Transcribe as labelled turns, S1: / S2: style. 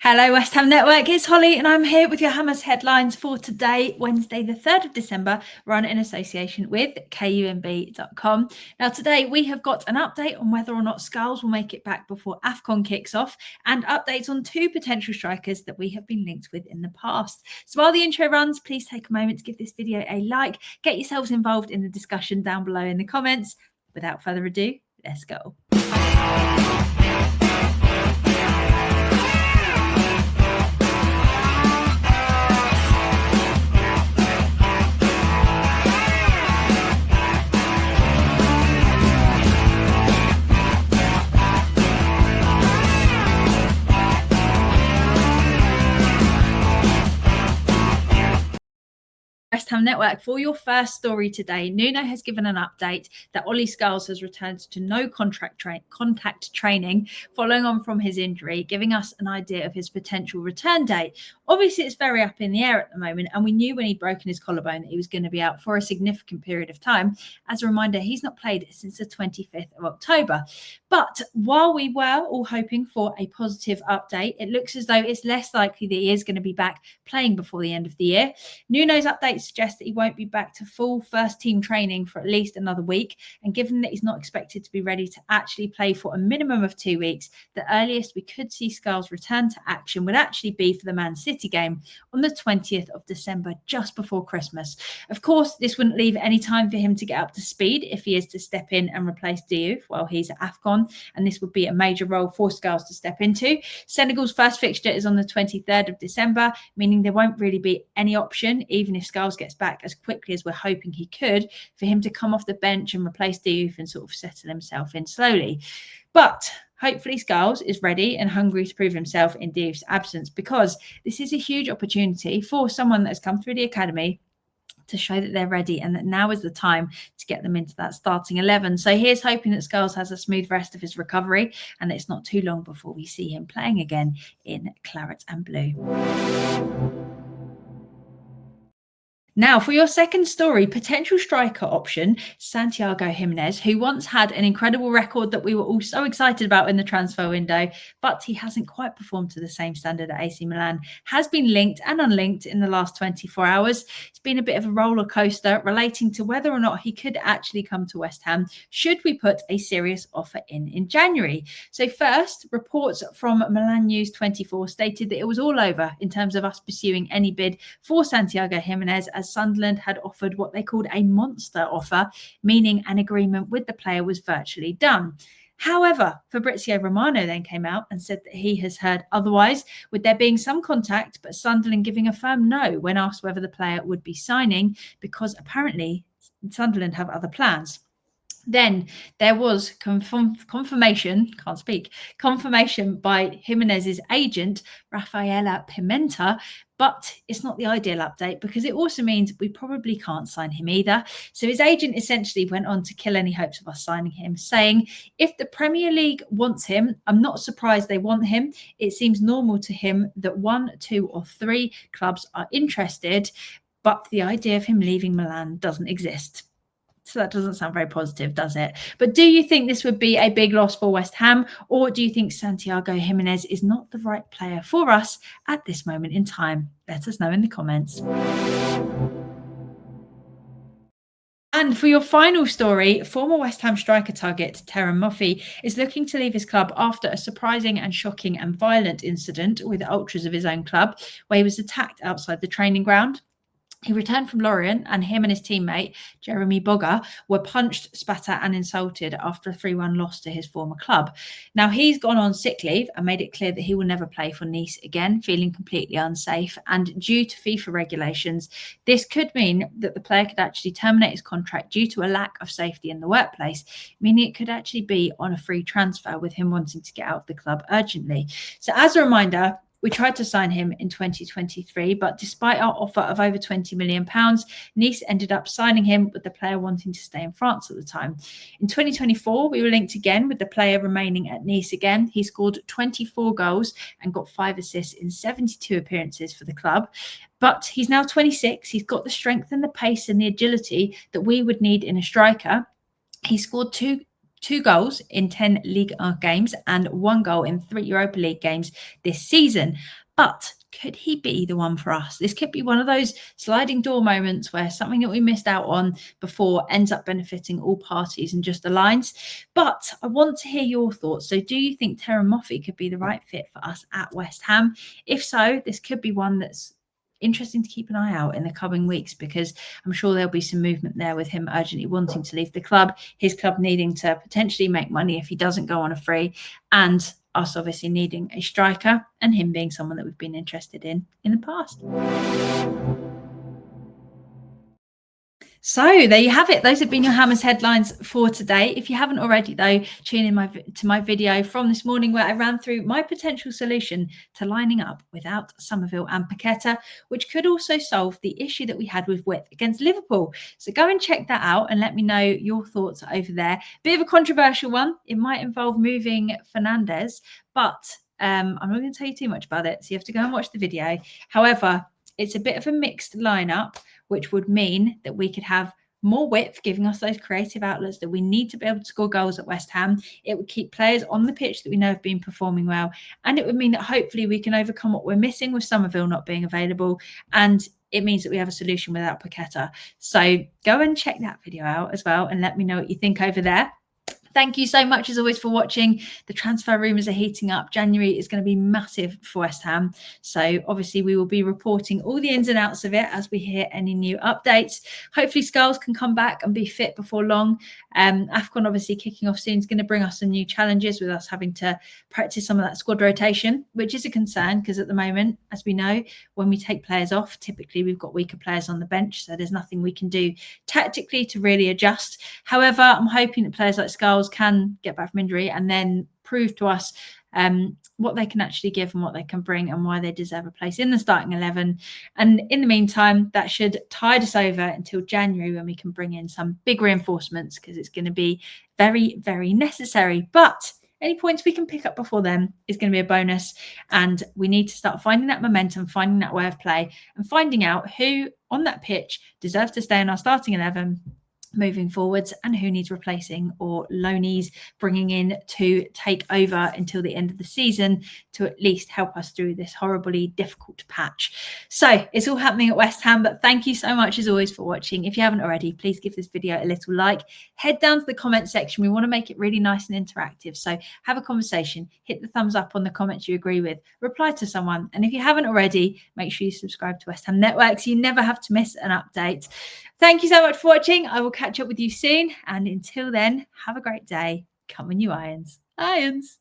S1: Hello, West Ham Network. It's Holly, and I'm here with your Hammers headlines for today, Wednesday, the 3rd of December, run in association with KUMB.com. Now, today we have got an update on whether or not Scarles will make it back before AFCON kicks off, and updates on two potential strikers that we have been linked with in the past. So while the intro runs, please take a moment to give this video a like, get yourselves involved in the discussion down below in the comments. Without further ado, let's go. West Ham Network, for your first story today, Nuno has given an update that Ollie Scarles has returned to no contact training following on from his injury, giving us an idea of his potential return date. Obviously, it's very up in the air at the moment, and we knew when he'd broken his collarbone that he was going to be out for a significant period of time. As a reminder, he's not played since the 25th of October. But while we were all hoping for a positive update, it looks as though it's less likely that he is going to be back playing before the end of the year. Nuno's update suggests that he won't be back to full first team training for at least another week. And given that he's not expected to be ready to actually play for a minimum of 2 weeks, the earliest we could see Scarles return to action would actually be for the Man City game on the 20th of December, just before Christmas. Of course, this wouldn't leave any time for him to get up to speed if he is to step in and replace Diouf while he's at AFCON. And this would be a major role for Scarles to step into. Senegal's first fixture is on the 23rd of December, meaning there won't really be any option, even if Scarles gets back as quickly as we're hoping he could, for him to come off the bench and replace Diouf and sort of settle himself in slowly. But hopefully Scarles is ready and hungry to prove himself in Diouf's absence, because this is a huge opportunity for someone that has come through the academy to show that they're ready and that now is the time to get them into that starting 11. So here's hoping that Scarles has a smooth rest of his recovery and that it's not too long before we see him playing again in claret and blue. Now, for your second story, potential striker option, Santiago Gimenez, who once had an incredible record that we were all so excited about in the transfer window, but he hasn't quite performed to the same standard at AC Milan, has been linked and unlinked in the last 24 hours. It's been a bit of a roller coaster relating to whether or not he could actually come to West Ham should we put a serious offer in January. So first, reports from Milan News 24 stated that it was all over in terms of us pursuing any bid for Santiago Gimenez, as Sunderland had offered what they called a monster offer, meaning an agreement with the player was virtually done. However, Fabrizio Romano then came out and said that he has heard otherwise, with there being some contact, but Sunderland giving a firm no when asked whether the player would be signing, because apparently Sunderland have other plans. Then there was confirmation by Gimenez's agent, Rafaela Pimenta, but it's not the ideal update because it also means we probably can't sign him either. So his agent essentially went on to kill any hopes of us signing him, saying, if the Premier League wants him, I'm not surprised they want him. It seems normal to him that 1, 2 or 3 clubs are interested, but the idea of him leaving Milan doesn't exist. So that doesn't sound very positive, does it? But do you think this would be a big loss for West Ham, or do you think Santiago Gimenez is not the right player for us at this moment in time? Let us know in the comments. And for your final story, former West Ham striker target Terem Moffi is looking to leave his club after a surprising and shocking and violent incident with ultras of his own club, where he was attacked outside the training ground. He returned from Lorient, and him and his teammate, Jeremy Boga, were punched, spat at and insulted after a 3-1 loss to his former club. Now, he's gone on sick leave and made it clear that he will never play for Nice again, feeling completely unsafe. And due to FIFA regulations, this could mean that the player could actually terminate his contract due to a lack of safety in the workplace, meaning it could actually be on a free transfer with him wanting to get out of the club urgently. So as a reminder, we tried to sign him in 2023, but despite our offer of over £20 million, Nice ended up signing him with the player wanting to stay in France at the time. In 2024, we were linked again with the player remaining at Nice again. He scored 24 goals and got 5 assists in 72 appearances for the club. But he's now 26. He's got the strength and the pace and the agility that we would need in a striker. He scored two 2 goals in 10 Ligue 1 games and 1 goal in 3 Europa League games this season. But could he be the one for us? This could be one of those sliding door moments where something that we missed out on before ends up benefiting all parties and just aligns. But I want to hear your thoughts. So do you think Terem Moffi could be the right fit for us at West Ham? If so, this could be one that's interesting to keep an eye out in the coming weeks, because I'm sure there'll be some movement there with him urgently wanting to leave the club, his club needing to potentially make money if he doesn't go on a free, and us obviously needing a striker, and him being someone that we've been interested in the past. So there you have it. Those have been your Hammers headlines for today. If you haven't already, though, tune in to my video from this morning where I ran through my potential solution to lining up without Summerville and Paqueta, which could also solve the issue that we had with width against Liverpool. So go and check that out and let me know your thoughts over there. Bit of a controversial one. It might involve moving Fernandez, but I'm not going to tell you too much about it. So you have to go and watch the video. However, it's a bit of a mixed lineup, which would mean that we could have more width, giving us those creative outlets that we need to be able to score goals at West Ham. It would keep players on the pitch that we know have been performing well. And it would mean that hopefully we can overcome what we're missing with Summerville not being available. And it means that we have a solution without Paqueta. So go and check that video out as well and let me know what you think over there. Thank you so much, as always, for watching. The transfer rumours are heating up. January is going to be massive for West Ham. So obviously we will be reporting all the ins and outs of it as we hear any new updates. Hopefully Scarles can come back and be fit before long. AFCON obviously kicking off soon is going to bring us some new challenges with us having to practice some of that squad rotation, which is a concern because at the moment, as we know, when we take players off, typically we've got weaker players on the bench. So there's nothing we can do tactically to really adjust. However, I'm hoping that players like Scarles can get back from injury and then prove to us what they can actually give and what they can bring and why they deserve a place in the starting 11. And in the meantime, that should tide us over until January when we can bring in some big reinforcements, because it's going to be very, very necessary. But any points we can pick up before then is going to be a bonus. And we need to start finding that momentum, finding that way of play, and finding out who on that pitch deserves to stay in our starting 11 moving forwards and who needs replacing or loanees bringing in to take over until the end of the season to at least help us through this horribly difficult patch. So it's all happening at West Ham, but thank you so much as always for watching. If you haven't already, please give this video a little like. Head down to the comment section. We want to make it really nice and interactive. So have a conversation, hit the thumbs up on the comments you agree with, reply to someone. And if you haven't already, make sure you subscribe to West Ham Network so you never have to miss an update. Thank you so much for watching. I will catch up with you soon. And until then, have a great day. Come on, you Irons. Irons.